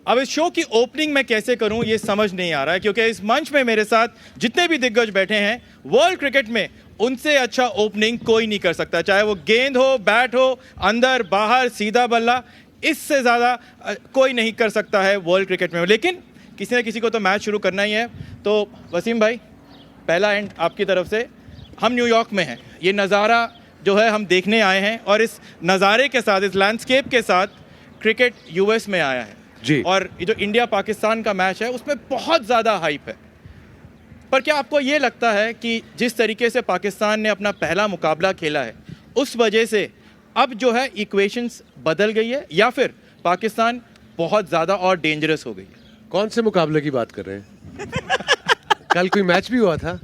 अब इस शो की ओपनिंग मैं कैसे करूं ये समझ नहीं आ रहा है, क्योंकि इस मंच में मेरे साथ जितने भी दिग्गज बैठे हैं वर्ल्ड क्रिकेट में उनसे अच्छा ओपनिंग कोई नहीं कर सकता, चाहे वो गेंद हो, बैट हो, अंदर बाहर, सीधा बल्ला, इससे ज़्यादा कोई नहीं कर सकता है वर्ल्ड क्रिकेट में। लेकिन किसी न किसी को तो मैच शुरू करना ही है। तो वसीम भाई, पहला एंड आपकी तरफ से। हम न्यूयॉर्क में हैं, ये नज़ारा जो है हम देखने आए हैं, और इस नज़ारे के साथ, इस लैंडस्केप के साथ क्रिकेट यूएस में आया है जी। और ये जो इंडिया पाकिस्तान का मैच है उसमें बहुत ज़्यादा हाइप है। पर क्या आपको ये लगता है कि जिस तरीके से पाकिस्तान ने अपना पहला मुकाबला खेला है उस वजह से अब जो है इक्वेशंस बदल गई है, या फिर पाकिस्तान बहुत ज़्यादा और डेंजरस हो गई है? कौन से मुकाबले की बात कर रहे हैं? कल कोई मैच भी हुआ था?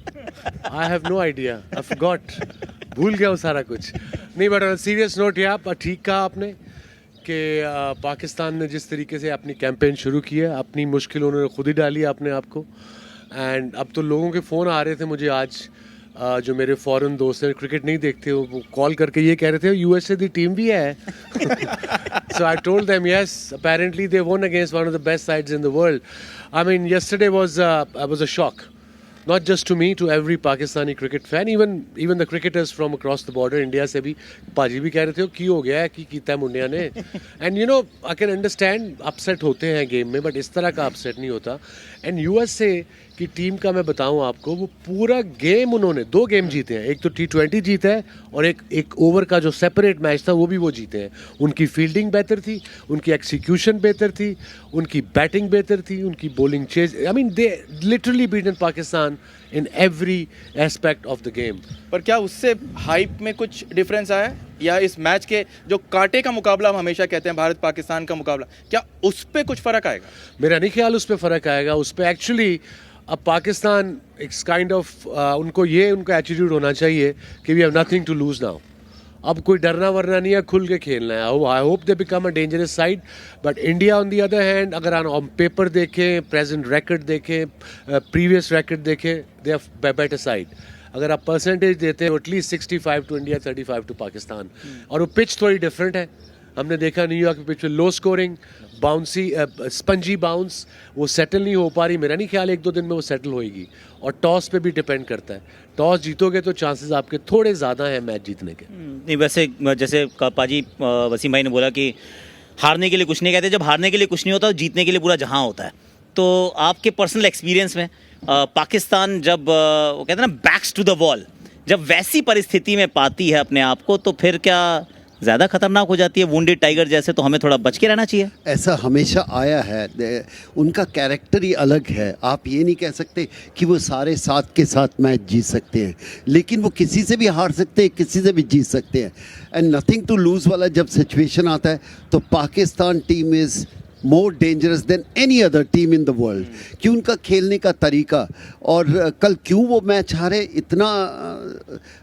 I have no idea, I forgot, भूल गया हूँ सारा कुछ। नहीं, बट सीरियस नोट ये आप ठीक कहा आपने कि पाकिस्तान ने जिस तरीके से अपनी कैंपेन शुरू की है, अपनी मुश्किल उन्होंने खुद ही डाली अपने आप को। एंड अब तो लोगों के फ़ोन आ रहे थे मुझे आज, जो मेरे फॉरेन दोस्त हैं, क्रिकेट नहीं देखते, वो कॉल करके ये कह रहे थे यूएसए की टीम भी है। So I told them yes, apparently they won against one of the best sides in the world. I mean yesterday was a shock, not just to me, to every Pakistani cricket fan, even the cricketers from across the border, India से भी पाजी भी कह रहे थे की हो गया है, की कीता है मुंडिया ने। And you know, I can understand upset होते हैं गेम में, बट इस तरह का अपसेट नहीं होता। एंड यूएसए की टीम का मैं बताऊं आपको, वो पूरा गेम उन्होंने 2 गेम जीते हैं, एक तो T20 जीता है और एक ओवर का जो सेपरेट मैच था वो भी वो जीते हैं। उनकी फील्डिंग बेहतर थी, उनकी एक्सिक्यूशन बेहतर थी, उनकी बैटिंग बेहतर थी, उनकी bowling chase, I mean they literally beaten Pakistan in every aspect of the game. पर क्या उससे हाइप में कुछ डिफरेंस आया, या इस मैच के जो कांटे का मुकाबला हम हमेशा कहते हैं, भारत पाकिस्तान का मुकाबला, क्या उस पर कुछ फ़र्क आएगा? मेरा नहीं ख्याल उस पर फ़र्क आएगा। उस पर एक्चुअली अब पाकिस्तान इट्स काइंड ऑफ उनका एटीट्यूड होना चाहिए कि we have nothing to lose now. अब कोई डरना वरना नहीं है, खुल के खेलना है। I hope they become a dangerous side, but India on the other hand, अगर ऑन पेपर देखें, प्रेजेंट रिकॉर्ड देखें, प्रीवियस रिकॉर्ड देखें, दे आर बेटर साइड। अगर आप परसेंटेज देते हैं at least 65 to India, 35 to Pakistan. और वो पिच थोड़ी डिफरेंट है, हमने देखा न्यूयॉर्क की पिच में low scoring, bouncy, spongy bounce, वो सेटल नहीं हो पा रही। मेरा नहीं ख्याल 1-2 दिन में वो सेटल होएगी। और टॉस पे भी डिपेंड करता है, टॉस जीतोगे तो चांसेस आपके थोड़े ज़्यादा हैं मैच जीतने के। नहीं, वैसे जैसे पाजी वसीम भाई ने बोला कि हारने के लिए कुछ नहीं कहते, जब हारने के लिए कुछ नहीं होता तो जीतने के लिए पूरा जहां होता है। तो आपके पर्सनल एक्सपीरियंस में पाकिस्तान जब वो कहते हैं ना बैक्स टू द वॉल, जब वैसी परिस्थिति में पाती है अपने आप को, तो फिर क्या ज़्यादा खतरनाक हो जाती है वुंडेड टाइगर जैसे? तो हमें थोड़ा बच के रहना चाहिए। ऐसा हमेशा आया है, उनका कैरेक्टर ही अलग है। आप ये नहीं कह सकते कि वो सारे साथ के साथ मैच जीत सकते हैं, लेकिन वो किसी से भी हार सकते हैं, किसी से भी जीत सकते हैं। एंड नथिंग टू लूज़ वाला जब सिचुएशन आता है तो Pakistan team is more dangerous than any other team in the world, कि उनका खेलने का तरीका। और कल क्यों वो मैच हारे, इतना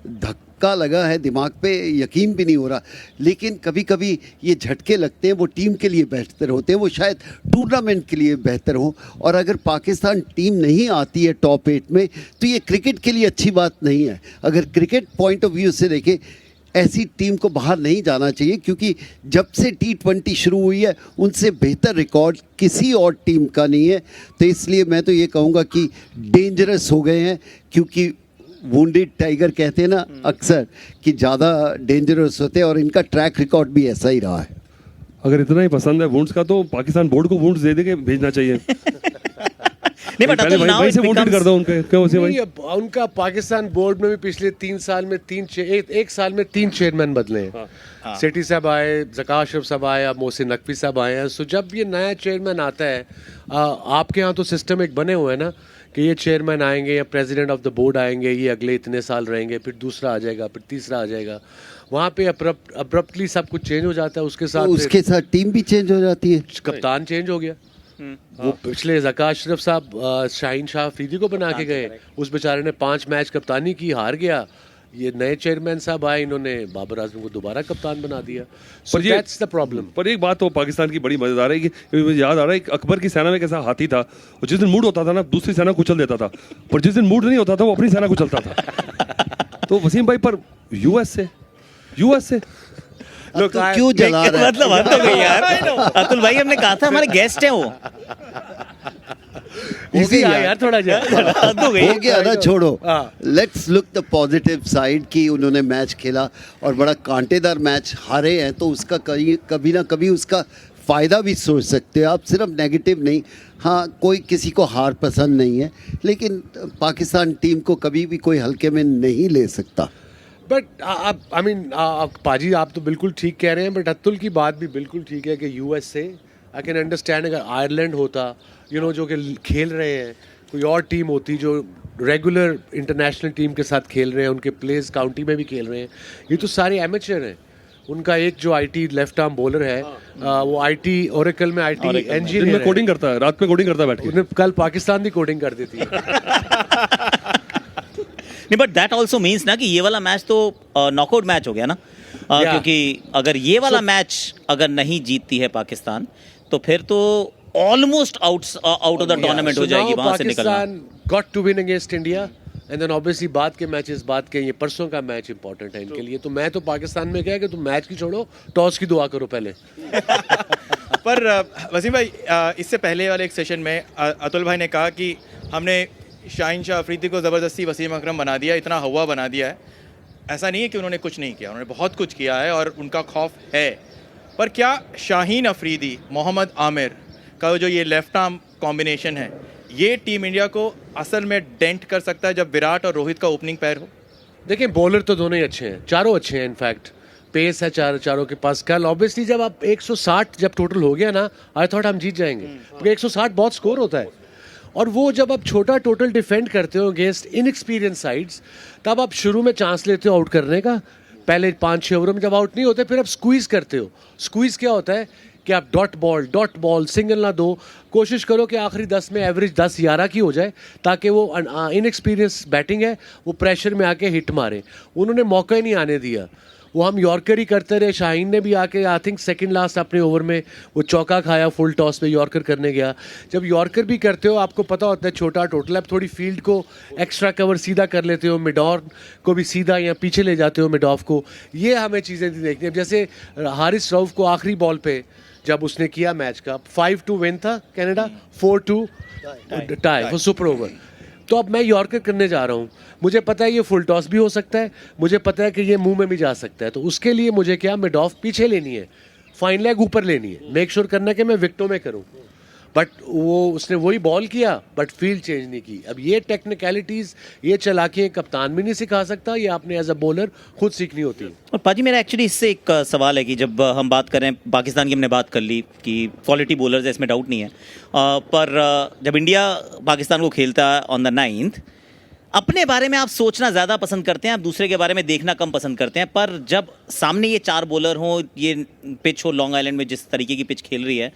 धक्का लगा है दिमाग पे, यकीन भी नहीं हो रहा। लेकिन कभी कभी ये झटके लगते हैं, वो टीम के लिए बेहतर होते हैं, वो शायद टूर्नामेंट के लिए बेहतर हो। और अगर पाकिस्तान टीम नहीं आती है टॉप 8 में तो ये क्रिकेट के लिए अच्छी बात नहीं है। अगर क्रिकेट पॉइंट ऑफ व्यू से देखें, ऐसी टीम को बाहर नहीं जाना चाहिए, क्योंकि जब से T20 शुरू हुई है उनसे बेहतर रिकॉर्ड किसी और टीम का नहीं है। तो इसलिए मैं तो ये कहूँगा कि डेंजरस हो गए हैं, क्योंकि वुंडेड टाइगर कहते हैं ना अक्सर कि ज़्यादा डेंजरस होते हैं, और इनका ट्रैक रिकॉर्ड भी ऐसा ही रहा है। अगर इतना ही पसंद है वुंड्स का तो पाकिस्तान बोर्ड को वुंड्स दे के भेजना चाहिए। नहीं, बट पहले भाई से वोटेड कर दो उनके, क्यों वैसे भाई? उनका पाकिस्तान बोर्ड में भी पिछले 3 साल में एक साल में 3 चेयरमैन बदले हैं। सेठी साहब आए, ज़का अशरफ साहब आए, अब मोहसिन नकवी साहब आए हैं। सो जब ये नया चेयरमैन आता है, आपके यहाँ तो सिस्टम एक बने हुए हैं ना कि ये चेयरमैन आएंगे या प्रेसिडेंट ऑफ द बोर्ड आएंगे, ये अगले इतने साल रहेंगे, फिर दूसरा आ जाएगा, फिर तीसरा आ जाएगा। वहाँ पे अब्रप्टली सब कुछ चेंज हो जाता है। उसके साथ टीम भी चेंज हो जाती है, कप्तान चेंज हो गया। वो पिछले ज़का अशरफ साहब शाहीन शाह अफरीदी को बना के गए, उस बेचारे ने 5 मैच कप्तानी की, हार गया। ये नए चेयरमैन साहब आए, इन्होंने बाबर आजम को दोबारा कप्तान बना दिया। So that's the problem। पर एक बात तो पाकिस्तान की बड़ी मजेदार है कि मुझे याद आ रहा है कि अकबर की सेना में कैसा हाथी था, और जिस दिन मूड होता था ना दूसरी सेना कुचल देता था, पर जिस दिन मूड नहीं होता था वो अपनी सेना कुचलता था। तो वसीम भाई, पर यूएस से Look, तो I- क्यों जला रहा है? मतलब हद हो गई यार। अतुल भाई हमने कहा था हमारे गेस्ट हैं वो। Easy यार। यार थोड़ा ज्यादा। हद हो गई। हो गया ना, छोड़ो। हाँ। Let's look the positive side कि उन्होंने मैच खेला और बड़ा कांटेदार मैच हारे हैं, तो उसका कभी ना कभी उसका फ़ायदा भी सोच सकते हो आप, सिर्फ नेगेटिव नहीं। हाँ, कोई किसी को हार पसंद नहीं है, लेकिन पाकिस्तान टीम को कभी भी कोई हल्के में नहीं ले सकता। बट आई मीन पाजी आप तो बिल्कुल ठीक कह रहे हैं, बट अतुल की बात भी बिल्कुल ठीक है कि यूएस से आई कैन अंडरस्टैंड अगर आयरलैंड होता जो कि खेल रहे हैं, कोई और टीम होती जो रेगुलर इंटरनेशनल टीम के साथ खेल रहे हैं, उनके प्लेयर्स काउंटी में भी खेल रहे हैं, ये तो सारे एमेचर हैं। उनका एक जो आईटी लेफ्ट आर्म बॉलर है वो आईटी ओरेकल में आईटी दिन इंजीनियर में कोडिंग करता है, रात में कोडिंग करता है बैठ के। उन्हें कल पाकिस्तान की कोडिंग कर देती है। नहीं बट दैट ऑल्सो मीन्स ना कि ये वाला मैच तो नॉकआउट मैच हो गया ना। Yeah. क्योंकि अगर ये वाला मैच अगर नहीं जीतती है पाकिस्तान तो फिर तो almost out of the tournament हो जाएगी वहां से निकलना। Pakistan got to win against India and then obviously बाद के मैचेस बाद के ये परसों का मैच इंपॉर्टेंट है इनके लिए। तो मैं तो पाकिस्तान में क्या कि तुम मैच की छोड़ो, टॉस की दुआ करो पहले। पर वसीम भाई, इससे पहले वाले एक सेशन में अतुल भाई ने कहा कि हमने शाहीन शाह अफरीदी को ज़बरदस्ती वसीम अकरम बना दिया, इतना हवा बना दिया है। ऐसा नहीं है कि उन्होंने कुछ नहीं किया, उन्होंने बहुत कुछ किया है और उनका खौफ है। पर क्या शाहीन अफरीदी, मोहम्मद आमिर का जो ये लेफ्ट आर्म कॉम्बिनेशन है, ये टीम इंडिया को असल में डेंट कर सकता है जब विराट और रोहित का ओपनिंग पैर हो? देखिए बॉलर तो दोनों ही अच्छे हैं, चारों अच्छे हैं। इनफैक्ट पेस है चारों के पास। कल ऑब्वियसली जब आप 160 जब टोटल हो गया ना, आई थॉट हम जीत जाएंगे, क्योंकि 160 बहुत स्कोर होता है। और वो जब आप छोटा टोटल डिफेंड करते हो अगेंस्ट इनएक्सपीरियंस साइड्स, तब आप शुरू में चांस लेते हो आउट करने का। पहले 5-6 ओवरों में जब आउट नहीं होते, फिर आप स्क्वीज करते हो। स्क्वीज क्या होता है कि आप डॉट बॉल सिंगल ना दो, कोशिश करो कि आखिरी 10 में एवरेज 10-11 की हो जाए, ताकि वो इनएक्सपीरियंस बैटिंग है वो प्रेशर में आके हिट मारे। उन्होंने मौका ही नहीं आने दिया, वो हम यॉर्कर ही करते रहे। शाहीन ने भी आके आई थिंक सेकंड लास्ट अपने ओवर में वो चौका खाया, फुल टॉस पे यॉर्कर करने गया। जब यॉर्कर भी करते हो आपको पता होता है छोटा टोटल, आप थोड़ी फील्ड को एक्स्ट्रा कवर सीधा कर लेते हो, मिड ऑन को भी सीधा या पीछे ले जाते हो मिड ऑफ को। ये हमें चीज़ें देखनी है। जैसे हारिस रऊफ को आखिरी बॉल पे जब उसने किया मैच का 5-2 विन था कनाडा, 4-2 टाई वो सुपर ओवर। तो अब मैं यॉर्कर करने जा रहा हूँ, मुझे पता है ये फुल टॉस भी हो सकता है, मुझे पता है कि ये मुंह में भी जा सकता है। तो उसके लिए मुझे क्या मिड ऑफ पीछे लेनी है, फाइन लेग ऊपर लेनी है, मेक श्योर करना कि मैं विकेटों में करूँ। बट वो उसने वही बॉल किया बट फील्ड चेंज नहीं की। अब ये टेक्निकलिटीज़, ये चालाकियाँ कप्तान भी नहीं सिखा सकता, ये आपने एज अ बॉलर खुद सीखनी होती है। और पाजी मेरा एक्चुअली इससे एक सवाल है कि जब हम बात करें पाकिस्तान की, हमने बात कर ली कि क्वालिटी बॉलर्स है, इसमें डाउट नहीं है। पर जब इंडिया पाकिस्तान को खेलता है ऑन द 9th, अपने बारे में आप सोचना ज़्यादा पसंद करते हैं, आप दूसरे के बारे में देखना कम पसंद करते हैं। पर जब सामने ये 4 बॉलर हों, ये पिच हो लॉन्ग आइलैंड में जिस तरीके की पिच खेल रही है,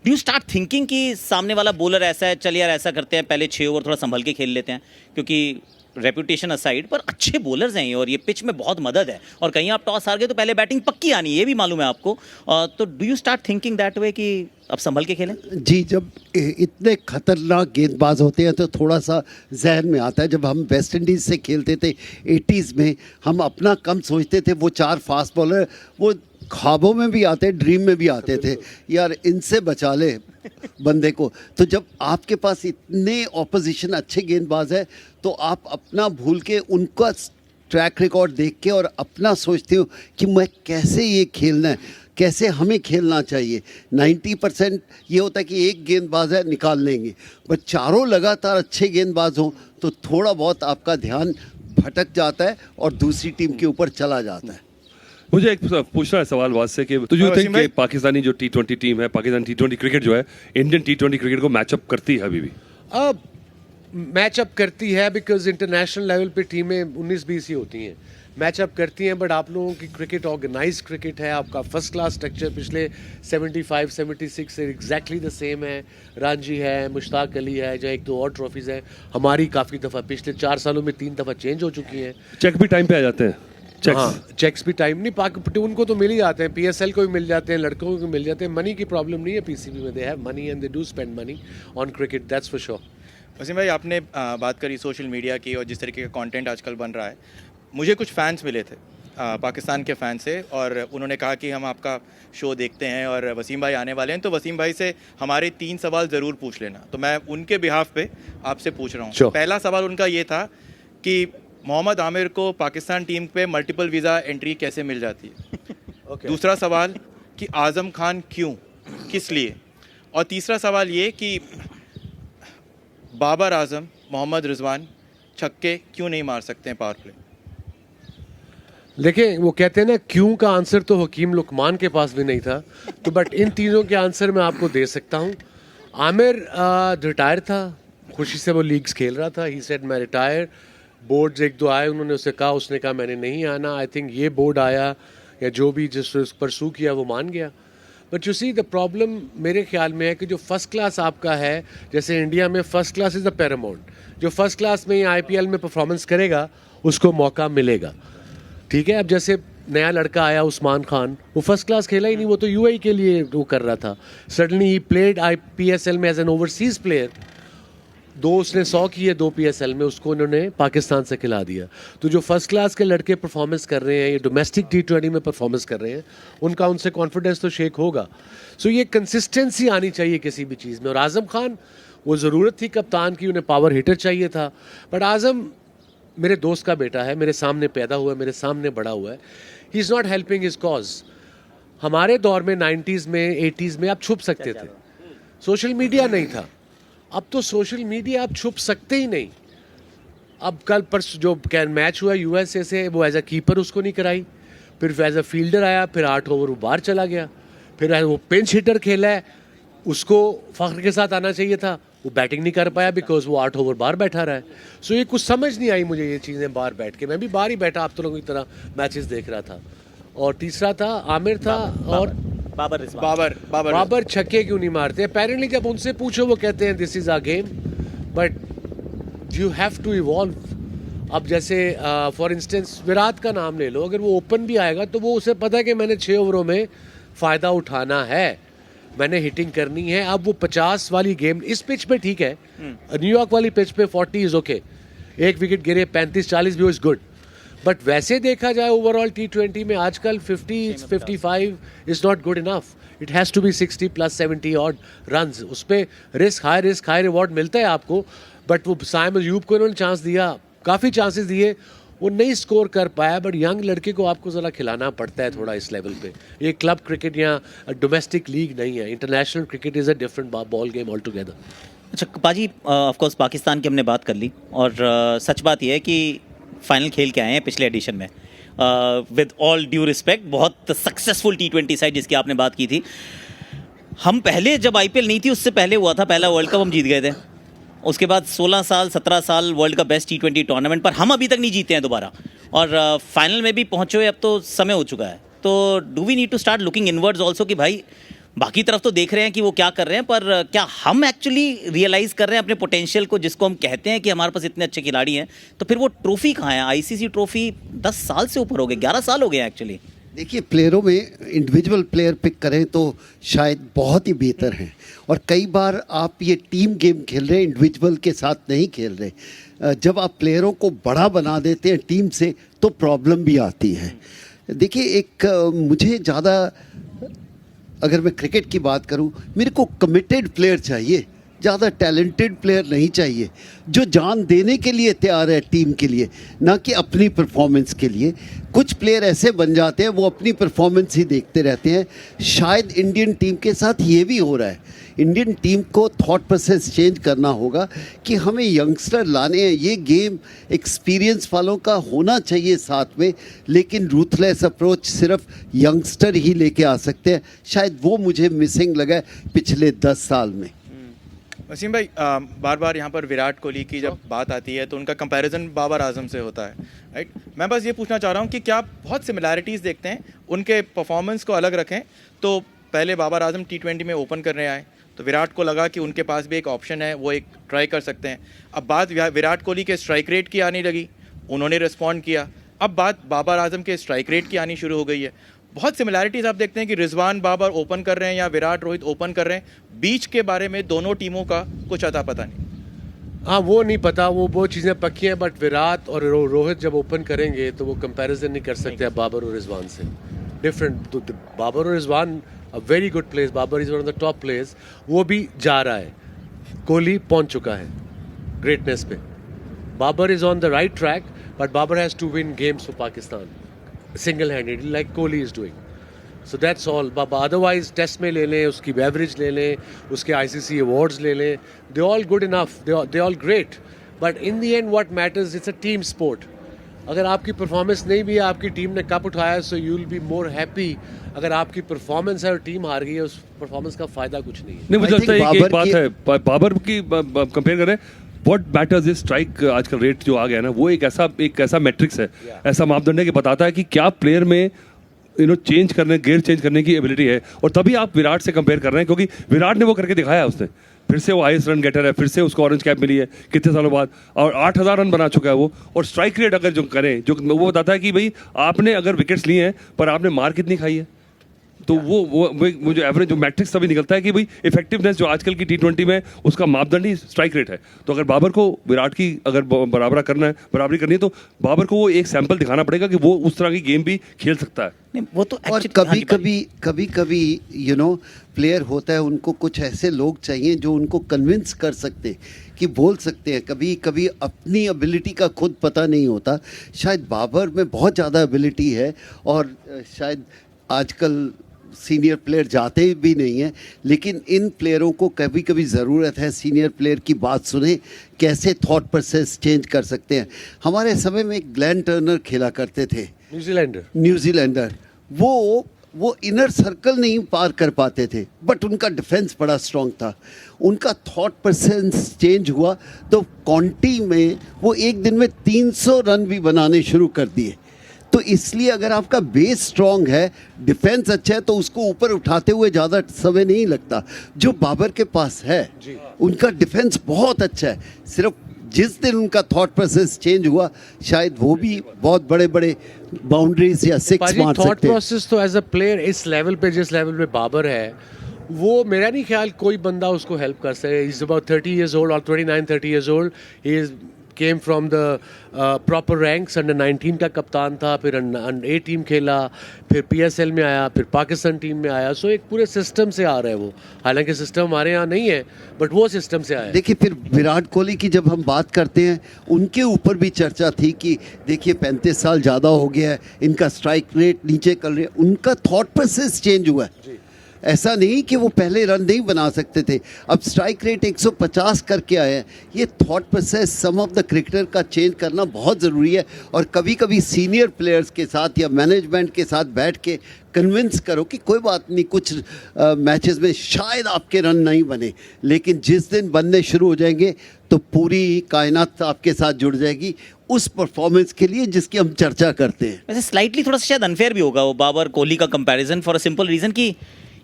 डू यू स्टार्ट थिंकिंग कि सामने वाला बॉलर ऐसा है, चल यार ऐसा करते हैं, पहले 6 ओवर थोड़ा संभल के खेल लेते हैं, क्योंकि रेपुटेशन असाइड पर अच्छे बॉलर्स हैं ये और ये पिच में बहुत मदद है, और कहीं आप टॉस हार गए तो पहले बैटिंग पक्की आनी है, ये भी मालूम है आपको। तो do you start thinking that way कि अब संभल के खेलें? जी, जब इतने खतरनाक गेंदबाज होते हैं तो थोड़ा सा जहन में आता है। जब हम वेस्ट इंडीज़ से खेलते थे 80s में, हम अपना कम सोचते थे। वो 4 फास्ट बॉलर वो ख्वाबों में भी आते, ड्रीम में भी आते थे, यार इनसे बचा ले बंदे को। तो जब आपके पास इतने ऑपोजिशन अच्छे गेंदबाज है, तो आप अपना भूल के उनका ट्रैक रिकॉर्ड देख के और अपना सोचते हो कि मैं कैसे ये खेलना है, कैसे हमें खेलना चाहिए। 90% ये होता है कि एक गेंदबाज है निकाल लेंगे, बट चारों लगातार अच्छे गेंदबाज हों तो थोड़ा बहुत आपका ध्यान भटक जाता है और दूसरी टीम के ऊपर चला जाता है। मुझे एक पूछना है सवाल वाद से कि तो यू थिंक कि पाकिस्तानी जो T20 टीम है, पाकिस्तान T20 क्रिकेट जो है, इंडियन T20 क्रिकेट को मैचअप करती है अभी भी? अब मैचअप करती है बिकॉज इंटरनेशनल लेवल पे टीमें 19-20 ही होती हैं, मैचअप करती हैं। बट आप लोगों की क्रिकेट ऑर्गेनाइज क्रिकेट है, आपका फर्स्ट क्लास स्ट्रक्चर पिछले 75-76 से एग्जैक्टली द सेम है। रांझी है, मुश्ताक अली है, जो 1-2 और ट्रॉफीज़ हैं हमारी, काफ़ी दफ़ा पिछले 4 सालों में 3 दफ़ा चेंज हो चुकी हैं। चेक भी टाइम पे आ जाते हैं? चेक्स भी टाइम नहीं, उनको तो मिल ही जाते हैं, PSL को भी मिल जाते हैं, लड़कों को मिल जाते हैं। मनी की प्रॉब्लम नहीं है PCB में, they have money and they do spend money on cricket, that's for sure. Wasim भाई, आपने बात करी सोशल मीडिया की और जिस तरीके का कंटेंट आजकल बन रहा है, मुझे कुछ फैंस मिले थे पाकिस्तान के फ़ैन से, और उन्होंने कहा कि हम आपका शो देखते हैं और वसीम भाई आने वाले हैं, तो वसीम भाई से हमारे 3 सवाल ज़रूर पूछ लेना। तो मैं उनके बिहाफ पे आपसे पूछ रहा हूँ। Sure. पहला सवाल उनका ये था कि मोहम्मद आमिर को पाकिस्तान टीम पे मल्टीपल वीज़ा एंट्री कैसे मिल जाती है। दूसरा सवाल कि आज़म खान क्यों, किस लिए। और तीसरा सवाल ये कि बाबर आजम, मोहम्मद रिजवान छक्के क्यों नहीं मार सकते हैं पावर प्ले। देखिए, वो कहते हैं ना, क्यों का आंसर तो हकीम लुकमान के पास भी नहीं था, तो बट इन तीनों के आंसर मैं आपको दे सकता हूँ। आमिर रिटायर था, खुशी से वो लीग्स खेल रहा था। ही सेड मैं रिटायर। बोर्ड्स 1-2 आए, उन्होंने उससे कहा, उसने कहा मैंने नहीं आना। आई थिंक ये बोर्ड आया या जो भी जिस परसू किया वो मान गया। But you see the problem मेरे ख्याल में है कि जो फर्स्ट क्लास आपका है, जैसे इंडिया में first class is the Paramount. जो फर्स्ट क्लास में IPL में परफॉर्मेंस करेगा उसको मौका मिलेगा, ठीक है। अब जैसे नया लड़का आया उस्मान खान, वो फर्स्ट क्लास खेला ही नहीं, वो तो UAE के लिए वो कर रहा था। सडनली ही प्लेड PSL में एज एन ओवरसीज प्लेयर। 2 उसने 100 किए 2 PSL में, उसको उन्होंने पाकिस्तान से खिला दिया। तो जो फर्स्ट क्लास के लड़के परफॉर्मेंस कर रहे हैं, ये डोमेस्टिक T20 में परफॉर्मेंस कर रहे हैं, उनका उनसे कॉन्फिडेंस तो शेक होगा। सो ये कंसिस्टेंसी आनी चाहिए किसी भी चीज़ में। और आज़म खान, वो ज़रूरत थी कप्तान की, उन्हें पावर हिटर चाहिए था। बट आज़म मेरे दोस्त का बेटा है, मेरे सामने पैदा हुआ है, मेरे सामने बड़ा हुआ है। He is not helping his cause. हमारे दौर में 90s में 80s में आप छुप सकते थे, सोशल मीडिया नहीं था। अब तो सोशल मीडिया आप छुप सकते ही नहीं। अब कल परसों जो मैच हुआ USA से, वो एज अ कीपर उसको नहीं कराई, फिर एज अ फील्डर आया, फिर 8 ओवर वो बाहर चला गया, फिर वो पिंच हिटर खेला है, उसको फख्र के साथ आना चाहिए था, वो बैटिंग नहीं कर पाया बिकॉज वो 8 ओवर बाहर बैठा रहा है। सो ये कुछ समझ नहीं आई मुझे ये चीज़ें बाहर बैठ के। मैं भी बाहर ही बैठा आप तो लोगों की तरह मैचेस देख रहा था। और तीसरा था आमिर था, और बाबर छक्के क्यों नहीं मारते। अपेरेंटली जब उनसे पूछो वो कहते हैं this is our game, but you have to evolve. अब जैसे फॉर इंस्टेंस विराट का नाम ले लो, अगर वो ओपन भी आएगा तो वो उसे पता है कि मैंने 6 ओवरों में फ़ायदा उठाना है, मैंने हिटिंग करनी है। अब वो 50 वाली गेम इस पिच पे ठीक है, न्यूयॉर्क वाली पिच पे 40 इज़ ओके, 1 विकेट गिरे 35-40 भी इज़ गुड। बट वैसे देखा जाए ओवरऑल T20 में आजकल 50-55 is not good enough. It has to be 60+ 70 odd runs. उस पर रिस्क हाई रिवॉर्ड मिलता है आपको। बट वो साइम अयूब को इन्होंने चांस दिया, काफ़ी चांसेस दिए, वो नहीं स्कोर कर पाया। बट यंग लड़के को आपको ज़रा खिलाना पड़ता है थोड़ा इस लेवल पे। ये क्लब क्रिकेट या डोमेस्टिक लीग नहीं है, international cricket is a different ball game all together. अच्छा पाजी, ऑफ कोर्स पाकिस्तान की हमने बात कर ली, और सच बात यह है कि फाइनल खेल के आए हैं पिछले एडिशन में, विद ऑल ड्यू रिस्पेक्ट, बहुत सक्सेसफुल T20 साइड जिसकी आपने बात की थी। हम पहले जब IPL नहीं थी उससे पहले हुआ था पहला वर्ल्ड कप, हम जीत गए थे। उसके बाद 16 साल 17 साल वर्ल्ड का बेस्ट T20 टूर्नामेंट, पर हम अभी तक नहीं जीते हैं दोबारा, और फाइनल में भी पहुंचे हुए अब तो समय हो चुका है। तो do we need to start looking inwards also कि भाई बाकी तरफ तो देख रहे हैं कि वो क्या कर रहे हैं, पर क्या हम एक्चुअली रियलाइज़ कर रहे हैं अपने पोटेंशियल को, जिसको हम कहते हैं कि हमारे पास इतने अच्छे खिलाड़ी हैं। तो फिर वो ट्रॉफी कहाँ है? ICC ट्रॉफी 10 साल से ऊपर हो गए, 11 साल हो गए एक्चुअली। देखिए, प्लेयरों में इंडिविजुअल प्लेयर पिक करें तो शायद बहुत ही बेहतर हैं, और कई बार आप ये टीम गेम खेल रहे हैं, इंडिविजुअल के साथ नहीं खेल रहे। जब आप प्लेयरों को बड़ा बना देते हैं टीम से तो प्रॉब्लम भी आती है। देखिए, एक मुझे ज़्यादा, अगर मैं क्रिकेट की बात करूं, मेरे को कमिटेड प्लेयर चाहिए, ज़्यादा टैलेंटेड प्लेयर नहीं चाहिए, जो जान देने के लिए तैयार है टीम के लिए, ना कि अपनी परफॉर्मेंस के लिए। कुछ प्लेयर ऐसे बन जाते हैं वो अपनी परफॉर्मेंस ही देखते रहते हैं। शायद इंडियन टीम के साथ ये भी हो रहा है। इंडियन टीम को थॉट प्रोसेस चेंज करना होगा कि हमें यंगस्टर लाने हैं। ये गेम एक्सपीरियंस वालों का होना चाहिए साथ में, लेकिन रूथलेस अप्रोच सिर्फ यंगस्टर ही लेके आ सकते हैं। शायद वो मुझे मिसिंग लगा है पिछले 10 साल में। वसीम भाई, बार बार यहाँ पर विराट कोहली की जब बात आती है तो उनका कंपैरिजन बाबर आजम से होता है, राइट। मैं बस ये पूछना चाह रहा हूँ कि क्या आप बहुत सिमिलैरिटीज़ देखते हैं, उनके परफॉर्मेंस को अलग रखें तो पहले बाबर आजम T20 में ओपन करने आए तो विराट को लगा कि उनके पास भी एक ऑप्शन है, वो एक ट्राई कर सकते हैं। अब बात विराट कोहली के स्ट्राइक रेट की आने लगी, उन्होंने रिस्पॉन्ड किया। अब बात बाबर आजम के स्ट्राइक रेट की आनी शुरू हो गई है। बहुत सिमिलैरिटीज़ आप देखते हैं कि रिजवान बाबर ओपन कर रहे हैं या विराट रोहित ओपन कर रहे हैं, बीच के बारे में दोनों टीमों का कुछ अता पता नहीं। हाँ वो नहीं पता, वो चीज़ें पक्की हैं, बट विराट और रोहित जब ओपन करेंगे तो वो कंपैरिजन नहीं कर सकते आप बाबर और रिजवान से। डिफरेंट तो बाबर और Rizwan a very good players, Babar is one of the top players, वो भी जा रहा है, कोहली पहुंच चुका है ग्रेटनेस पे। Babar is on the right track, but Babar has to win games for Pakistan single handed like Kohli is doing. So that's all. Otherwise test में ले लें, उसकी एवरेज ले लें, उसके ICC अवार्ड्स ले लें, they all good enough, they all great, but in the end what matters it's a team sport. अगर आपकी परफॉर्मेंस नहीं भी है, आपकी टीम ने कप उठाया, so you will be more happy. अगर आपकी परफॉर्मेंस है और टीम हार गई है, उस परफॉर्मेंस का फायदा कुछ नहीं है। नहीं, मुझे I लगता think है कि एक बात बाबर है, बाबर की कंपेयर करें, व्हाट मैटर्स इज स्ट्राइक आजकल रेट जो आ गया है ना, वो एक ऐसा मैट्रिक्स है, ऐसा मापदंड है कि बताता है कि क्या प्लेयर में चेंज करने, गेयर चेंज करने की एबिलिटी है। और तभी आप विराट से कंपेयर कर रहे हैं, क्योंकि विराट ने वो करके दिखाया, उसने फिर से वो हाईएस्ट रन गेटर है, फिर से उसको ऑरेंज कैप मिली है कितने सालों बाद, और 8000 रन बना चुका है वो। और स्ट्राइक रेट अगर जो करें, जो वो बताता है कि भाई आपने अगर विकेट्स लिए हैं पर आपने मार कितनी खाई है, तो वो जो एवरेज जो मैट्रिक्स तभी निकलता है कि भाई इफेक्टिवनेस जो आजकल की T20 में उसका मापदंड ही स्ट्राइक रेट है। तो अगर बाबर को विराट की अगर बराबरी करनी है तो बाबर को वो एक सैंपल दिखाना पड़ेगा कि वो उस तरह की गेम भी खेल सकता है। नहीं, वो तो और कभी प्लेयर होता है, उनको कुछ ऐसे लोग चाहिए जो उनको कन्विंस कर सकते, कि बोल सकते हैं। कभी कभी अपनी एबिलिटी का खुद पता नहीं होता। शायद बाबर में बहुत ज़्यादा एबिलिटी है, और शायद आजकल सीनियर प्लेयर जाते भी नहीं हैं, लेकिन इन प्लेयरों को कभी कभी ज़रूरत है सीनियर प्लेयर की बात सुने, कैसे थॉट प्रोसेस चेंज कर सकते हैं। हमारे समय में ग्लेन टर्नर खेला करते थे, न्यूजीलैंडर। वो इनर सर्कल नहीं पार कर पाते थे, बट उनका डिफेंस बड़ा स्ट्रांग था। उनका थॉट प्रोसेस चेंज हुआ तो काउंटी में वो एक दिन में 300 रन भी बनाने शुरू कर दिए। तो इसलिए अगर आपका बेस स्ट्रांग है, डिफेंस अच्छा है, तो उसको ऊपर उठाते हुए ज़्यादा समय नहीं लगता। जो बाबर के पास है, उनका डिफेंस बहुत अच्छा है। सिर्फ जिस दिन उनका थॉट प्रोसेस चेंज हुआ, शायद वो भी बहुत बड़े बड़े बाउंड्रीज या सिक्स मार सकते हैं। थॉट प्रोसेस तो एज अ प्लेयर इस लेवल पे, जिस लेवल पे बाबर है, वो मेरा नहीं ख्याल कोई बंदा उसको हेल्प कर सके। इज अबाउट 30 years old और 29-30 years old। He is came from the proper ranks. Under 19 का कप्तान था, फिर अंडर 8 टीम खेला, फिर PSL में आया, फिर पाकिस्तान टीम में आया। सो एक पूरे सिस्टम से आ रहा है वो। हालांकि सिस्टम हमारे यहाँ नहीं है, बट वो सिस्टम से आया। देखिए, फिर विराट कोहली की जब हम बात करते हैं, उनके ऊपर भी चर्चा थी कि देखिए 35 साल ज़्यादा हो गया है, इनका स्ट्राइक रेट नीचे कर रहे हैं। उनका थॉट प्रोसेस चेंज हुआ है। ऐसा नहीं कि वो पहले रन नहीं बना सकते थे, अब स्ट्राइक रेट 150 करके आए हैं। ये thought process some of the cricketer का चेंज करना बहुत ज़रूरी है। और कभी कभी सीनियर प्लेयर्स के साथ या मैनेजमेंट के साथ बैठ के कन्विंस करो कि कोई बात नहीं, कुछ मैचेस में शायद आपके रन नहीं बने, लेकिन जिस दिन बनने शुरू हो जाएंगे तो पूरी कायनात आपके साथ जुड़ जाएगी उस परफॉर्मेंस के लिए जिसकी हम चर्चा करते हैं। वैसे स्लाइटली थोड़ा सा शायद अनफेयर भी होगा वो बाबर कोहली का comparison, for a simple reason कि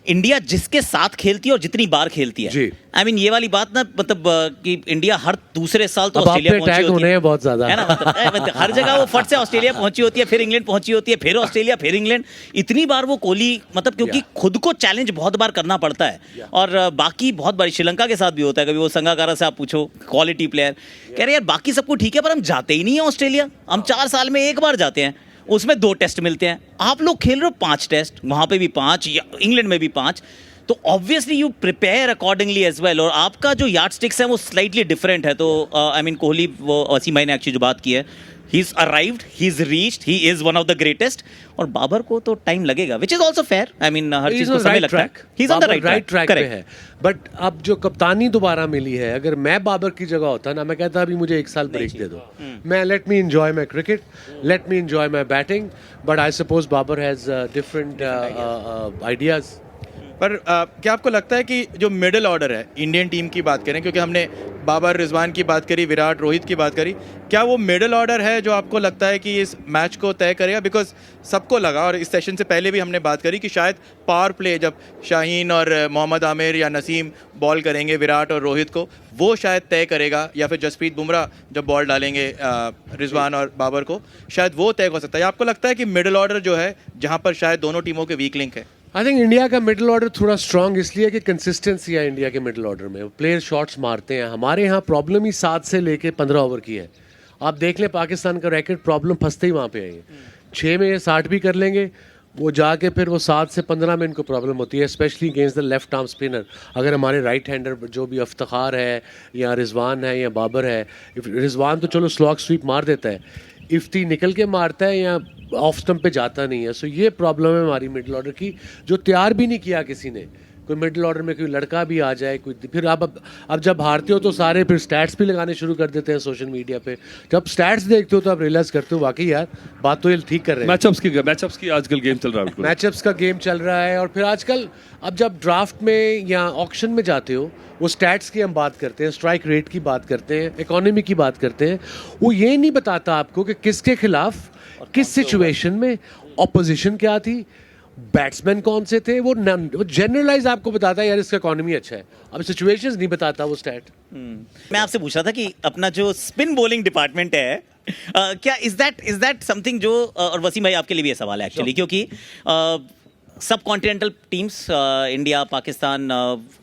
इंडिया जिसके साथ खेलती है और जितनी बार खेलती है, आई मीन ये वाली बात ना, मतलब कि इंडिया हर दूसरे साल तो ऑस्ट्रेलिया पहुंची होती है बहुत ज्यादा, है ना, मतलब हर जगह वो फट से ऑस्ट्रेलिया पहुंची होती है, फिर इंग्लैंड पहुंची होती है, फिर ऑस्ट्रेलिया, फिर इंग्लैंड। इतनी बार वो कोहली, मतलब क्योंकि खुद को चैलेंज बहुत बार करना पड़ता है। और बाकी बहुत बार श्रीलंका के साथ भी होता है, कभी वो संगाकारा से आप पूछो, क्वालिटी प्लेयर कह रहे यार बाकी सबको ठीक है पर हम जाते ही नहीं है ऑस्ट्रेलिया, हम 4 साल में एक बार जाते हैं, उसमें 2 टेस्ट मिलते हैं। आप लोग खेल रहे हो 5 टेस्ट, वहां पे भी 5, इंग्लैंड में भी 5, तो obviously you prepare accordingly as well. और आपका जो यार्ड स्टिक्स है वो स्लाइटली डिफरेंट है। तो आई मीन कोहली, वो वसीम भाई ने एक्चुअली जो बात की है, he is arrived, he is reached, he is one of the greatest. और बाबर को तो टाइम लगेगा, which is also fair. I mean हर चीज को समय लगता है, he is on the right track पे है। बट अब जो कप्तानी दोबारा मिली है, अगर मैं बाबर की जगह होता ना, मैं कहता अभी मुझे 1 साल ब्रेक दे दो, मैं let me enjoy my cricket, let me enjoy my batting. But I suppose Babar has different ideas. पर क्या आपको लगता है कि जो मिडिल ऑर्डर है, इंडियन टीम की बात करें, क्योंकि हमने बाबर, रिजवान की बात करी, विराट, रोहित की बात करी, क्या वो मिडिल ऑर्डर है जो आपको लगता है कि इस मैच को तय करेगा? बिकॉज सबको लगा, और इस सेशन से पहले भी हमने बात करी, कि शायद पावर प्ले जब शाहीन और मोहम्मद आमिर या नसीम बॉल करेंगे विराट और रोहित को, वो शायद तय करेगा, या फिर जसप्रीत बुमराह जब बॉल डालेंगे रिजवान और बाबर को, शायद वो तय हो सकता है। आपको लगता है कि मिडिल ऑर्डर जो है, जहाँ पर शायद दोनों टीमों के वीक लिंक है? आई थिंक इंडिया का मिडिल ऑर्डर थोड़ा स्ट्रांग इसलिए कि कंसिस्टेंसी है इंडिया के मिडिल ऑर्डर में, प्लेयर शॉट्स मारते हैं। हमारे यहाँ प्रॉब्लम ही 7 से लेके 15 ओवर की है। आप देख लें पाकिस्तान का रैकेट प्रॉब्लम फंसते ही वहाँ पे आई है। 6 में ये 60 भी कर लेंगे, वो जाके फिर वो 7 से 15 में इनको प्रॉब्लम होती है, specially against the left arm spinner. अगर हमारे राइट हैंडर जो भी इफ्तिखार है या रिजवान है या बाबर है, रिजवान तो चलो स्लॉग स्वीप मार देता है, इफ्ती निकल के मारता है या ऑफ स्टंप पे जाता नहीं है। सो ये प्रॉब्लम है हमारी मिडिल ऑर्डर की, जो तैयार भी नहीं किया किसी ने। कोई मिडिल ऑर्डर में कोई लड़का भी आ जाए, कोई फिर आप अब जब हारते हो तो सारे फिर स्टैट्स भी लगाने शुरू कर देते हैं सोशल मीडिया पे। जब स्टैट्स देखते हो तो आप रियलाइज करते हो वाकई यार बात तो ये ठीक कर रहे हैं। मैचअप्स की आजकल गेम चल रहा है। मैचअप्स का गेम चल रहा है। और फिर आजकल अब जब ड्राफ्ट में या ऑक्शन में जाते हो, वो स्टैट्स की हम बात करते हैं, स्ट्राइक रेट की बात करते हैं, इकोनॉमी की बात करते हैं। वो ये नहीं बताता आपको कि किसके खिलाफ किस सिचुएशन में ऑपोजिशन क्या थी, बैट्समैन कौन से थे। वो जनरलाइज आपको बताता है यार इसका इकोनॉमी अच्छा है, अब सिचुएशंस नहीं बताता वो स्टैट। मैं आपसे पूछ रहा था कि अपना जो स्पिन बॉलिंग डिपार्टमेंट है, क्या इज दैट समथिंग जो और वसीम भाई आपके लिए भी ये सवाल है एक्चुअली, क्योंकि सब कॉन्टिनेंटल टीम्स इंडिया पाकिस्तान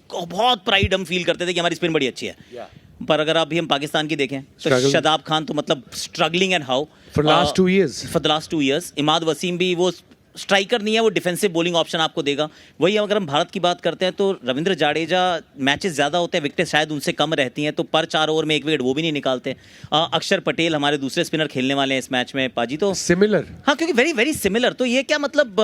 को बहुत प्राइड हम फील करते थे कि हमारी स्पिन बड़ी अच्छी है। पर अगर अभी हम पाकिस्तान की देखें तो शादाब खान तो मतलब struggling and how for last 2 years। For the last 2 years Imad Wasim भी वो स्ट्राइकर नहीं है, वो डिफेंसिव बॉलिंग ऑप्शन आपको देगा। वही अगर हम भारत की बात करते हैं तो रविंद्र जाडेजा मैचेस ज़्यादा होते हैं, विकेटें शायद उनसे कम रहती हैं, तो पर 4 ओवर में 1 विकेट वो भी नहीं निकालते। अक्षर पटेल हमारे दूसरे स्पिनर खेलने वाले हैं इस मैच में पाजी, तो सिमिलर। हाँ, क्योंकि वेरी वेरी सिमिलर। तो ये क्या मतलब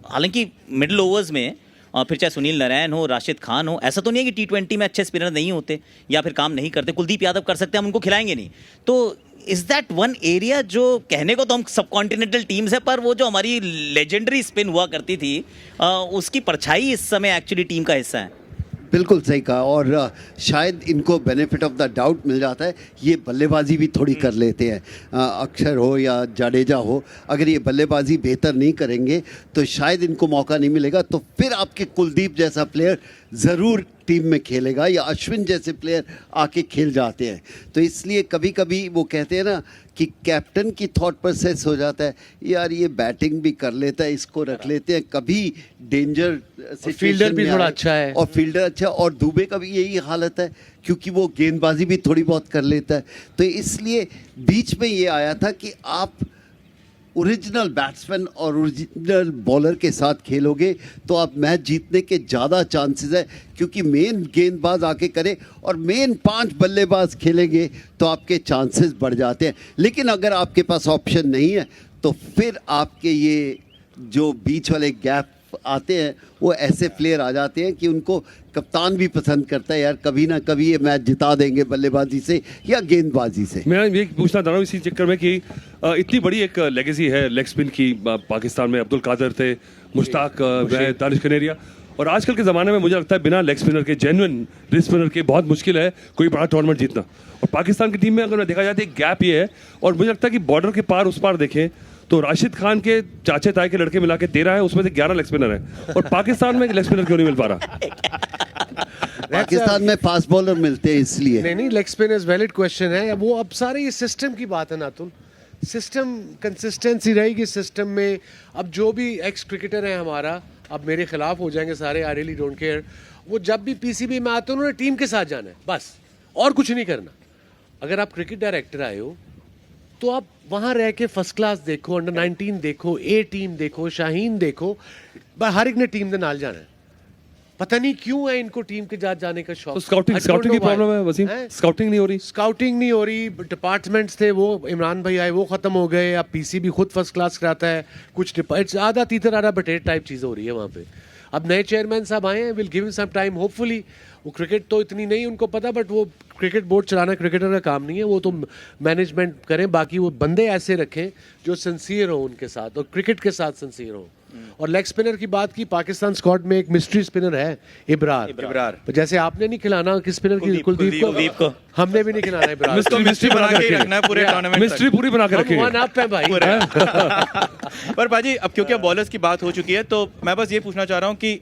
हालांकि मिडिल ओवर्स में फिर चाहे सुनील नारायण हो, राशिद खान हो, ऐसा तो नहीं है कि T20 में अच्छे स्पिनर नहीं होते या फिर काम नहीं करते। कुलदीप यादव कर सकते हैं, हम उनको खिलाएंगे नहीं। तो इज दैट वन एरिया जो कहने को तो हम सब कॉन्टिनेंटल टीम्स है, पर वो जो हमारी लेजेंडरी स्पिन हुआ करती थी उसकी परछाई इस समय एक्चुअली टीम का हिस्सा है। बिल्कुल सही कहा। और शायद इनको बेनिफिट ऑफ द डाउट मिल जाता है, ये बल्लेबाजी भी थोड़ी कर लेते हैं। अक्षर हो या जाडेजा हो, अगर ये बल्लेबाजी बेहतर नहीं करेंगे तो शायद इनको मौका नहीं मिलेगा। तो फिर आपके कुलदीप जैसा प्लेयर ज़रूर टीम में खेलेगा या अश्विन जैसे प्लेयर आके खेल जाते हैं। तो इसलिए कभी कभी वो कहते हैं ना कि कैप्टन की थॉट प्रोसेस हो जाता है, यार ये बैटिंग भी कर लेता है, इसको रख लेते हैं, कभी डेंजर फील्डर भी थोड़ा अच्छा है, और फील्डर अच्छा। और दुबे का भी यही हालत है क्योंकि वो गेंदबाजी भी थोड़ी बहुत कर लेता है। तो इसलिए बीच में ये आया था कि आप ओरिजिनल बैट्समैन और ओरिजिनल बॉलर के साथ खेलोगे तो आप मैच जीतने के ज़्यादा चांसेस है, क्योंकि मेन गेंदबाज आके करे और मेन 5 बल्लेबाज खेलेंगे तो आपके चांसेस बढ़ जाते हैं। लेकिन अगर आपके पास ऑप्शन नहीं है तो फिर आपके ये जो बीच वाले गैप आते हैं वो ऐसे प्लेयर आ जाते हैं कि उनको कप्तान भी पसंद करता है, यार कभी ना कभी ये मैच जिता देंगे बल्लेबाजी से या गेंदबाजी से। मैं ये पूछना चाह रहा हूँ इसी चक्कर में कि इतनी बड़ी एक लेगेसी है लेग स्पिन की पाकिस्तान में। अब्दुल कादर थे, मुश्ताक, दानिश कनेरिया, और आजकल के ज़माने में मुझे लगता है बिना लेग स्पिनर के, जेन्युइन रिस्ट स्पिनर के बहुत मुश्किल है कोई बड़ा टूर्नामेंट जीतना। और पाकिस्तान की टीम में अगर देखा जाए तो एक गैप ये है, और मुझे लगता है कि बॉर्डर के पार उस पार देखें तो राशिद खान के चाचे ताए के लड़के मिला के 13 है, उसमें से 11 लेग स्पिनर है। और पाकिस्तान में लेग स्पिनर क्यों नहीं मिल पा रहा? पाकिस्तान में फास्ट बॉलर मिलते हैं इसलिए नहीं, leg spin is valid question है। वो अब सारे ये सिस्टम की बात है नातुल, सिस्टम कंसिस्टेंसी रहेगी सिस्टम में। अब जो भी एक्स क्रिकेटर है हमारा, अब मेरे खिलाफ हो जाएंगे सारे, आई रियली डोंट केयर। वो जब भी पीसीबी में आते हैं उन्होंने टीम के साथ जाना है बस, और कुछ नहीं करना। अगर आप क्रिकेट डायरेक्टर आए हो तो आप वहाँ रह के फर्स्ट क्लास देखो, अंडर 19 देखो, ए टीम देखो, शाहीन देखो, हर एक ने टीम के नाल जाना है। पता नहीं क्यों है इनको टीम के साथ जाने का शौक। तो स्काउटिंग की प्रॉब्लम है वसीम, स्काउटिंग नहीं हो रही। स्काउटिंग नहीं हो रही, डिपार्टमेंट्स थे वो इमरान भाई आए वो खत्म हो गए। अब पीसीबी खुद फर्स्ट क्लास कराता है, कुछ आधा तीतर आधा बटेट टाइप चीज़ हो रही है वहाँ पे। अब नए चेयरमैन साहब आए हैं, will give him some time hopefully. वो क्रिकेट तो इतनी नहीं उनको पता, बट वो क्रिकेट बोर्ड चलाना क्रिकेटर का काम नहीं है, वो तो मैनेजमेंट करें। बाकी वो बंदे ऐसे रखें जो सिंसियर हो उनके साथ और क्रिकेट के साथ सिंसियर हो। और लेग स्पिनर की बात की, पाकिस्तान स्क्वाड में एक मिस्ट्री स्पिनर है इब्रार। जैसे आपने नहीं खिलाना किस स्पिनर की, कुलदीप को हमने भी नहीं खिलाना इब्रार। मिस्ट्री बना के रखना है पूरे टूर्नामेंट, मिस्ट्री पूरी बना के रखेंगे। वन अप है भाई। पर बाजी अब क्योंकि अब बॉलर्स की बात हो चुकी है तो मैं बस ये पूछना चाह रहा हूँ कि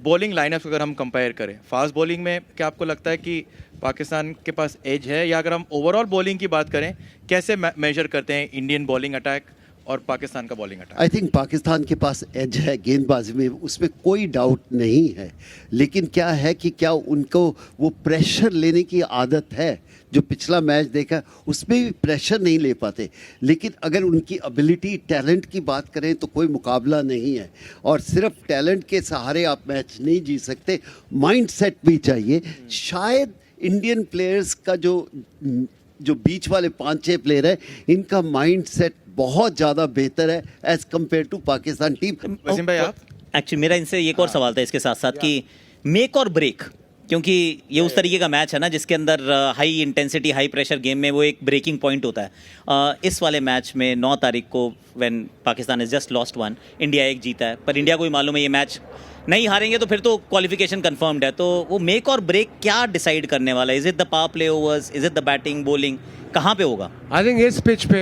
बॉलिंग लाइनअप अगर हम कंपेयर करें, फास्ट बॉलिंग में क्या आपको लगता है कि पाकिस्तान के पास एज है, या अगर हम ओवरऑल बॉलिंग की बात करें कैसे मेजर करते हैं इंडियन बॉलिंग अटैक और पाकिस्तान का bowling attack? I think Pakistan के पास एज है गेंदबाजी में, उसमें कोई डाउट नहीं है, लेकिन क्या है कि क्या उनको वो प्रेशर लेने की आदत है? जो पिछला मैच देखा उसमें भी प्रेशर नहीं ले पाते, लेकिन अगर उनकी एबिलिटी टैलेंट की बात करें तो कोई मुकाबला नहीं है, और सिर्फ टैलेंट के सहारे आप मैच नहीं जीत सकते, माइंड सेट भी चाहिए। शायद इंडियन प्लेयर्स का जो बीच वाले 5-6 प्लेयर है, इनका माइंड सेट बहुत ज़्यादा बेहतर है as compare to Pakistan team. Wasim भाई आप? एक्चुअली मेरा इनसे एक और सवाल था इसके साथ साथ कि मेक और ब्रेक, क्योंकि ये उस तरीके का मैच है ना जिसके अंदर high intensity high pressure game में वो एक ब्रेकिंग पॉइंट होता है। इस वाले मैच में 9 तारीख को when Pakistan is just lost 1, India 1 जीता है, पर इंडिया को भी मालूम है ये मैच नहीं हारेंगे तो फिर तो क्वालिफिकेशन कंफर्म्ड है। तो वो मेक और ब्रेक क्या डिसाइड करने वाला है? Is it the power play overs, is it the batting, bowling, कहाँ पे होगा? आई थिंक इस पिच पे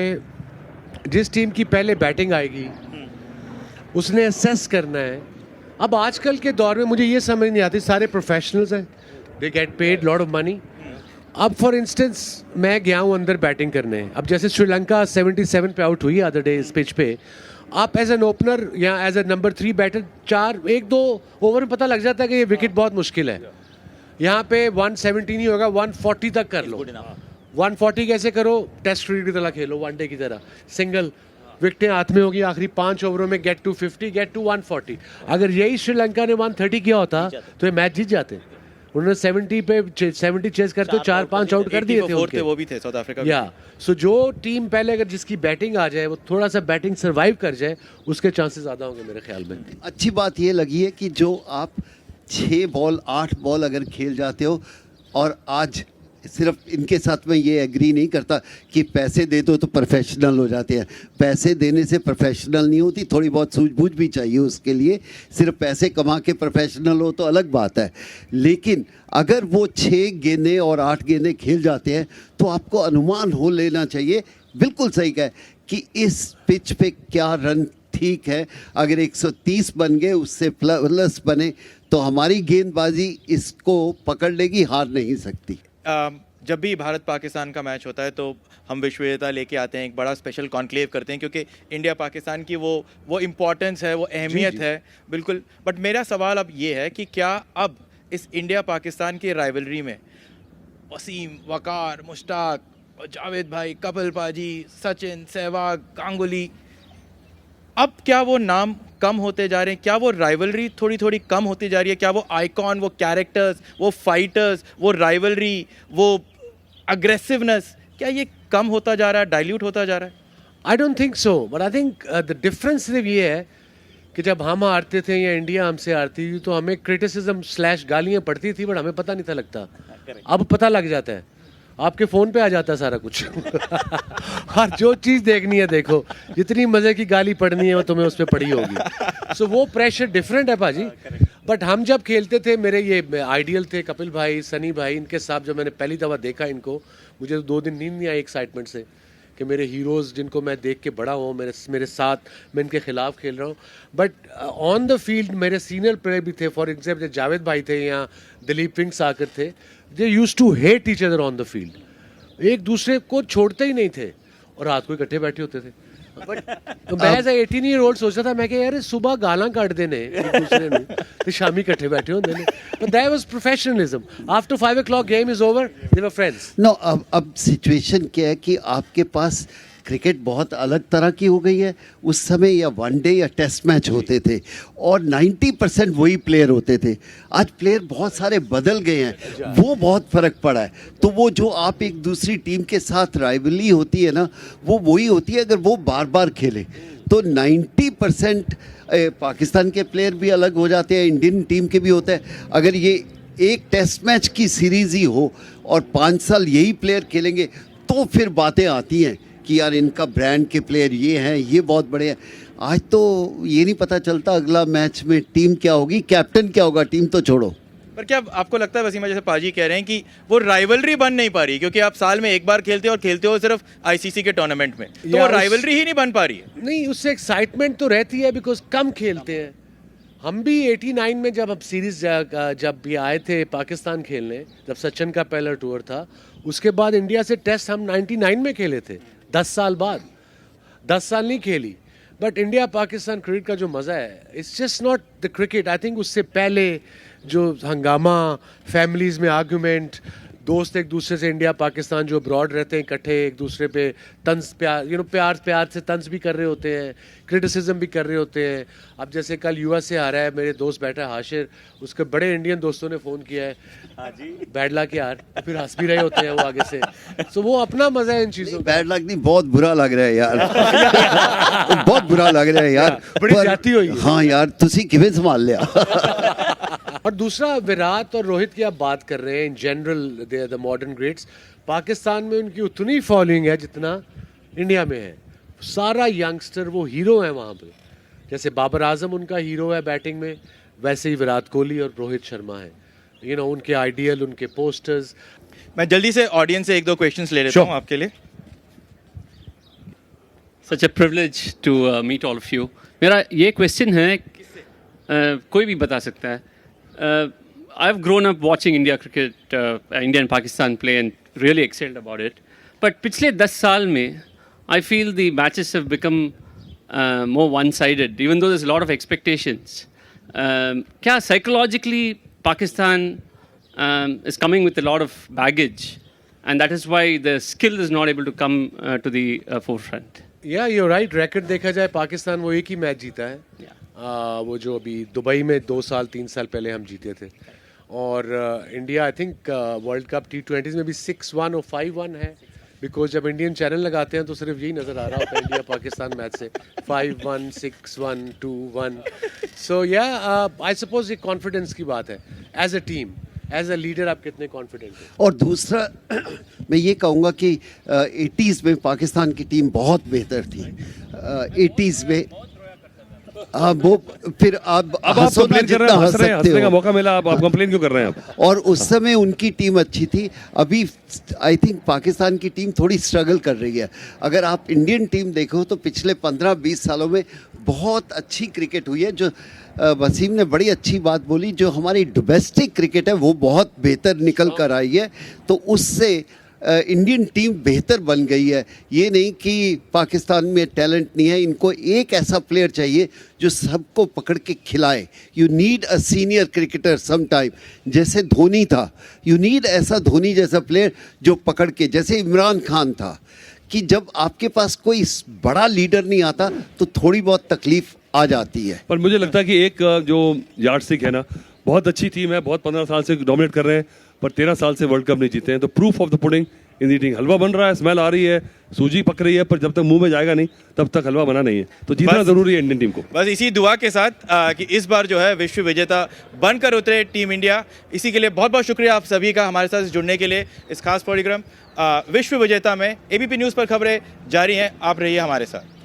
जिस टीम की पहले बैटिंग आएगी उसने असेस करना है। अब आजकल के दौर में मुझे ये समझ नहीं आती, सारे प्रोफेशनल्स हैं, they get paid lot of money. अब फॉर इंस्टेंस मैं गया हूँ अंदर बैटिंग करने, अब जैसे श्रीलंका 77 पे आउट हुई अदर डे इस पिच पे, आप एज एन ओपनर या as a number 3 batter 1-2 over में पता लग जाता है कि ये विकेट बहुत मुश्किल है। यहाँ पे 170 नहीं होगा, 140 तक कर लो। 140 कैसे करो? टेस्ट क्रिकेट की तरह खेलो, वनडे की तरह, सिंगल विकेटें हाथ में होगी, आखिरी 5 ओवरों में गेट टू 50, गेट टू 140। अगर यही श्रीलंका ने 130 किया होता तो ये मैच जीत जाते। उन्होंने 70 चेस करते 4-5 आउट कर दिए थे उनके। वो भी थे साउथ अफ्रीका या सो जो टीम पहले अगर जिसकी बैटिंग आ जाए, वो थोड़ा सा बैटिंग सर्वाइव कर जाए, उसके चांसेस ज़्यादा होंगे मेरे ख्याल में। अच्छी बात ये लगी है कि जो आप 6 बॉल 8 बॉल अगर खेल जाते हो, और आज सिर्फ इनके साथ में ये एग्री नहीं करता कि पैसे दे दो तो प्रोफेशनल हो जाते हैं। पैसे देने से प्रोफेशनल नहीं होती, थोड़ी बहुत सूझबूझ भी चाहिए उसके लिए। सिर्फ पैसे कमा के प्रोफेशनल हो तो अलग बात है, लेकिन अगर वो 6 गेंदें और 8 गेंदें खेल जाते हैं तो आपको अनुमान हो लेना चाहिए, बिल्कुल सही कहा, कि इस पिच पे क्या रन ठीक है। अगर 130 बन गए, उससे प्लस बने, तो हमारी गेंदबाजी इसको पकड़ लेगी, हार नहीं सकती। जब भी भारत पाकिस्तान का मैच होता है तो हम विश्व विजेता लेके आते हैं, एक बड़ा स्पेशल कॉन्क्लेव करते हैं, क्योंकि इंडिया पाकिस्तान की वो इम्पोर्टेंस है, वो अहमियत है, बिल्कुल। बट मेरा सवाल अब ये है कि क्या अब इस इंडिया पाकिस्तान की राइवलरी में वसीम, वकार, मुश्ताक, जावेद भाई, कपिल पाजी, सचिन, सहवाग, गांगुली, अब क्या वो नाम कम होते जा रहे हैं? क्या वो राइवलरी थोड़ी थोड़ी कम होती जा रही है? क्या वो आइकॉन, वो कैरेक्टर्स, वो फाइटर्स, वो राइवलरी, वो अग्रेसिवनेस, क्या ये कम होता जा रहा है, डाइल्यूट होता जा रहा है? I don't think so, but I think the difference सिर्फ ये है कि जब हम हारते थे या इंडिया हमसे हारती थी तो हमें क्रिटिसिज्म / गालियाँ पड़ती थी, बट हमें पता नहीं था लगता। अब पता लग जाता है, आपके फ़ोन पे आ जाता है सारा कुछ। और जो चीज़ देखनी है देखो, जितनी मज़े की गाली पढ़नी है वो तुम्हें उस पर पड़ी होगी। सो वो प्रेशर डिफरेंट है पाजी। बट हम जब खेलते थे, मेरे ये आइडियल थे कपिल भाई, सनी भाई, इनके साथ जब मैंने पहली दफ़ा देखा इनको, मुझे 2 दिन नींद नहीं आई एक्साइटमेंट से कि मेरे हीरोज़ जिनको मैं देख के बड़ा हुआ मेरे साथ, मैं इनके खिलाफ खेल रहा हूँ। बट ऑन द फील्ड मेरे सीनियर प्लेयर भी थे, फॉर एग्जाम्पल जावेद भाई थे या दिलीप पिंग साकर थे, they use to hate each other on the field. एक दूसरे को छोड़ते ही नहीं थे और रात को इकट्ठे बैठे होते थे। तो मैं एज 18 ईयर ओल्ड सोचता था, मैं कि यार सुबह गालां काट देने एक दूसरे ने तो शामी इकट्ठे बैठे होंगे ने। But that was professionalism. After 5 o'clock game is over, they were friends. No, अब सिचुएशन क्या है कि आपके पास क्रिकेट बहुत अलग तरह की हो गई है। उस समय या वनडे या टेस्ट मैच होते थे और 90% वही प्लेयर होते थे। आज प्लेयर बहुत सारे बदल गए हैं, वो बहुत फ़र्क पड़ा है। तो वो जो आप एक दूसरी टीम के साथ राइवलरी होती है ना, वो वही होती है अगर वो बार बार खेले। तो 90% पाकिस्तान के प्लेयर भी अलग हो जाते हैं, इंडियन टीम के भी होते हैं। अगर ये एक टेस्ट मैच की सीरीज़ ही हो और 5 साल यही प्लेयर खेलेंगे तो फिर बातें आती हैं कि यार इनका ब्रांड के प्लेयर ये हैं, ये बहुत बड़े हैं। आज तो ये नहीं पता चलता अगला मैच में टीम क्या होगी, कैप्टन क्या होगा, टीम तो छोड़ो। पर क्या आपको लगता है वसीम भाई, जैसे पाजी कह रहे हैं कि वो राइवलरी बन नहीं पा रही, क्योंकि आप साल में एक बार खेलते हो और खेलते हो सिर्फ आईसीसी के टूर्नामेंट में, तो वो राइवलरी ही नहीं बन पा रही है? नहीं, उससे एक्साइटमेंट तो रहती है बिकॉज कम खेलते हैं। हम भी 89 में जब अब सीरीज जब भी आए थे पाकिस्तान खेलने, जब सचिन का पहला टूर था, उसके बाद इंडिया से टेस्ट हम 99 में खेले थे, 10 साल बाद। 10 साल नहीं खेली, बट इंडिया पाकिस्तान क्रिकेट का जो मज़ा है, it's just not the cricket. I think उससे पहले जो हंगामा, फैमिलीज़ में आर्गूमेंट, दोस्त एक दूसरे से, इंडिया पाकिस्तान जो अब्रॉड रहते हैं इकट्ठे एक दूसरे पे तंज प्यार प्यार से तंज भी कर रहे होते हैं, क्रिटिसिज्म भी कर रहे होते हैं। अब जैसे कल यूएस से आ रहा है, मेरे दोस्त बैठा है हाशिर, उसके बड़े इंडियन दोस्तों ने फ़ोन किया है, हाँ जी बैड लक यार, फिर हंस भी रहे होते हैं वो आगे से। सो वो अपना मज़ा है इन चीज़ों का। बैड लक नहीं, बहुत बुरा लग रहा है यार। बहुत बुरा लग रहा है यार, बड़ी जाती हुई है। हाँ यार, तुसी किवें संभाल लिया। और दूसरा, विराट और रोहित की आप बात कर रहे हैं, in general they are the modern greats. Pakistan में उनकी उतनी फॉलोइंग है जितना इंडिया में है। सारा यंगस्टर वो हीरो है वहाँ पे। जैसे बाबर आजम उनका हीरो है बैटिंग में, वैसे ही विराट कोहली और रोहित शर्मा है। उनके आइडियल, उनके पोस्टर्स। मैं जल्दी से ऑडियंस से 1-2 क्वेश्चंस ले लेता हूँ आपके लिए। Such a privilege to meet all of you. मेरा ये क्वेश्चन है, कोई भी बता सकता है। I've grown up watching India cricket, India and Pakistan play and really excelled about it. But पिछले 10 साल में I feel the matches have become more one-sided, even though there's a lot of expectations. क्या psychologically Pakistan is coming with a lot of baggage, and that is why the skill is not able to come to the forefront. या you're right, record देखा जाए पाकिस्तान वो एक ही match जीता है। वो जो अभी दुबई में 2-3 साल पहले हम जीते थे। और India I think world cup T20s में भी 6-1 और 5-1 है, बिकॉज जब इंडियन चैनल लगाते हैं तो सिर्फ यही नज़र आ रहा होता है इंडिया पाकिस्तान मैच से, 5-1, 6-1, 2-1। सो या आई सपोज ये कॉन्फिडेंस की बात है। As a team, as a leader आप कितने कॉन्फिडेंट हैं? और दूसरा मैं ये कहूँगा कि 80s में पाकिस्तान की टीम बहुत बेहतर थी। 80s में वो फिर आप हंसो ना, जितना हंस सकते हंसने का हो। मौका मिला, आप कंप्लेन क्यों कर रहे हैं आप? और उस समय उनकी टीम अच्छी थी। अभी आई थिंक पाकिस्तान की टीम थोड़ी स्ट्रगल कर रही है। अगर आप इंडियन टीम देखो तो पिछले 15-20 सालों में बहुत अच्छी क्रिकेट हुई है। जो वसीम ने बड़ी अच्छी बात बोली, जो हमारी डोमेस्टिक क्रिकेट है वो बहुत बेहतर निकल कर आई है, तो उससे इंडियन टीम बेहतर बन गई है। ये नहीं कि पाकिस्तान में टैलेंट नहीं है, इनको एक ऐसा प्लेयर चाहिए जो सबको पकड़ के खिलाए। You need a senior cricketer some time, जैसे धोनी था। यू नीड ऐसा धोनी जैसा प्लेयर जो पकड़ के, जैसे इमरान खान था, कि जब आपके पास कोई बड़ा लीडर नहीं आता तो थोड़ी बहुत तकलीफ आ जाती है। पर मुझे लगता है कि एक जो यार्डस्टिक है ना, बहुत अच्छी टीम है, बहुत 15 साल से डोमिनेट कर रहे हैं, पर 13 साल से वर्ल्ड कप नहीं जीते हैं। तो proof of the pudding in eating. हलवा बन रहा है, स्मेल आ रही है, सूजी पक रही है, पर जब तक मुंह में जाएगा नहीं तब तक हलवा बना नहीं है। तो जीतना जरूरी है इंडियन टीम को। बस इसी दुआ के साथ कि इस बार जो है विश्व विजेता बनकर उतरे टीम इंडिया। इसी के लिए बहुत बहुत शुक्रिया आप सभी का हमारे साथ जुड़ने के लिए इस खास प्रोग्राम विश्व विजेता में। एबीपी न्यूज़ पर खबरें जारी हैं, आप रहिए हमारे साथ।